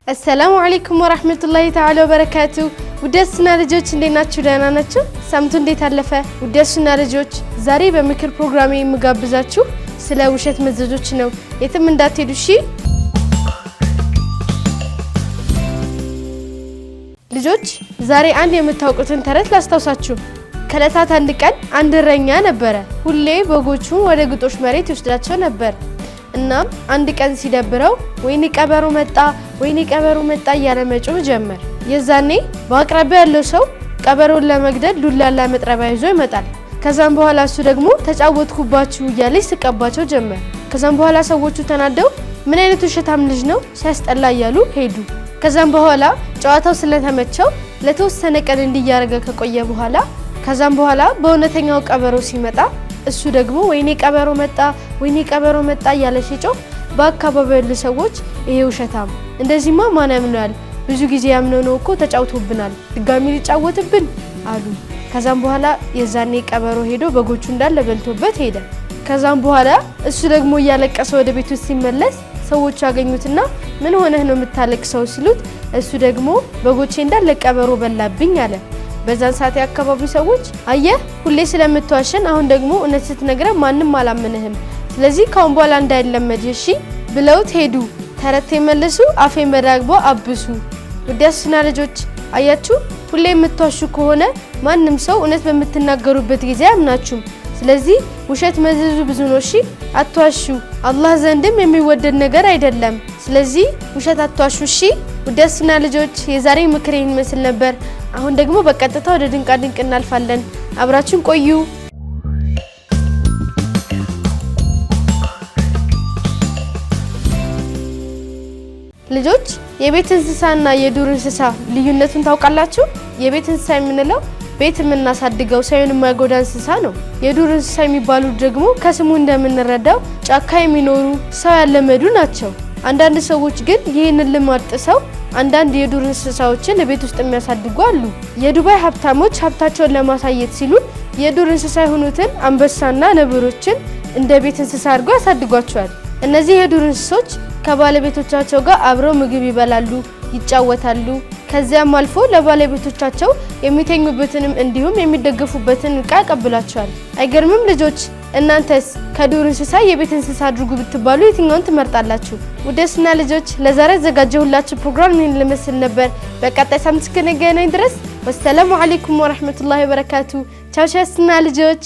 السلام عليكم ورحمة الله تعالى وبركاته. ودسنا رجوج عندنا شدنا نشوف سامتون دي تلفة ودسنا رجوج زاري بمكر برنامج مقابزاتشو سلا وشت مزجوجنا يتم من داتي دوشي رجوج زاري عندي متوقعتن ترت لاستوساتشو كلاتات عندك عند الرنيا نبرة كله بوجودشون ولا قطوش مريت يشتراتشو نبر እናም አንድ ቀን ሲደብረው ወይኔ ቀበሮ መጣ እያለ መጮህ ጀመር። የዛኔ በአቅራቢያ ያለው ሰው ቀበሮን ለመግደል ዱላና መጥረቢያ ይዞ ይመጣል። ከዛም በኋላ እሱ ደግሞ ተጫወትኩባችሁ እያለ ይስቀባቸው ጀመር። ከዛም በኋላ ሰዎቹ ተናደው ምን አይነት ውሸታም ልጅ ነው ሲያስጠላ እያሉ ሄዱ። ከዛም በኋላ ጨዋታው ስለተመቸው ለተወሰነ ቀን እንዲያረጋ ከቆየ በኋላ በእውነተኛው ቀበሮ ሲመጣ እሱ ደግሞ ወይኔ ቀበሮ መጣ እያለ ሲጮህ በአካባቢው ያሉ ሰዎች ይሄ ውሸታም እንደዚህማ ማን ያምናል? ብዙ ጊዜ ያምነው ነው እኮ ተጫውቶብናል፣ ድጋሚ ሊጫወትብን አሉ። ከዛም በኋላ የዛኔ ቀበሮ ሄዶ በጎቹ እንዳለ በልቶበት ሄደ። ከዛም በኋላ እሱ ደግሞ እያለቀሰ ወደ ቤቱ ሲመለስ ሰዎች ያገኙትና ምን ሆነህ ነው የምታለቅሰው ሲሉት እሱ ደግሞ በጎቼ እንዳለ ቀበሮ በላብኝ አለ። በዛን ሰዓት ያከባቢው ሰዎች አየህ ሁሌ ስለምትዋሸን አሁን ደግሞ እውነት ስትነግረን ማንንም አላመነህም፣ ስለዚህ ካሁን በኋላ እንዳይለመድ እሺ ብለውት ሄዱ። ተረት የመለሱ አፌ መዳግቦ አብሱ። ወዲያስና ልጆች አያችሁ ሁሌ የምትዋሹ ከሆነ ማንንም ሰው እውነት በምትናገሩበት ጊዜ አያምናችሁም። ስለዚህ ውሸት መዘዙ ብዙ ነው። እሺ አትዋሹ፣ አላህ ዘንድም የሚወደድ ነገር አይደለም። ስለዚህ ውሸት አትዋሹ። እሺ ወዲያስና ልጆች የዛሬ ምክሬን መስል ነበር። አሁን ደግሞ በቀጥታ ወደ ድንቃ ድንቅ እናልፋለን። አብራችን ቆዩ። ልጆች የቤት እንስሳና የዱር እንስሳ ልዩነቱን ታውቃላችሁ? የቤት እንስሳ የምንለው ቤት የምናሳድገው ሰውን የማይጎዳ እንስሳ ነው። የዱር እንስሳ የሚባሉት ደግሞ ከስሙ እንደምንረዳው ጫካ የሚኖሩ ሰው ያለመዱ ናቸው። አንዳንድ ሰዎች ግን ይህንን ልማድ ጥሰው አንዳንድ የዱር እንስሳዎችን ለቤት ውስጥ የሚያሳድጉ አሉ። የዱባይ ሀብታሞች ሀብታቸውን ለማሳየት ሲሉ የዱር እንስሳ የሆኑትን አንበሳና ነብሮችን እንደ ቤት እንስሳ አድርገው ያሳድጓቸዋል። እነዚህ የዱር እንስሶች ከባለቤቶቻቸው ጋር አብረው ምግብ ይበላሉ፣ ይጫወታሉ። ከዚያም አልፎ ለባለቤቶቻቸው የሚተኙበትንም እንዲሁም የሚደገፉበትን ዕቃ ያቀብላቸዋል። አይገርምም ልጆች? እናንተስ ከዱር እንስሳ የቤት እንስሳ አድርጉ ብትባሉ የትኛውን ትመርጣላችሁ? ውደስና ልጆች ለዛሬ ዘጋጀሁላችሁ ፕሮግራም ምን ለመስል ነበር። በቀጣይ ሳምንት እስከነገናኝ ድረስ ወሰላሙ አለይኩም ወራህመቱላሂ ወበረካቱ። ቻው ቻው ልጆች።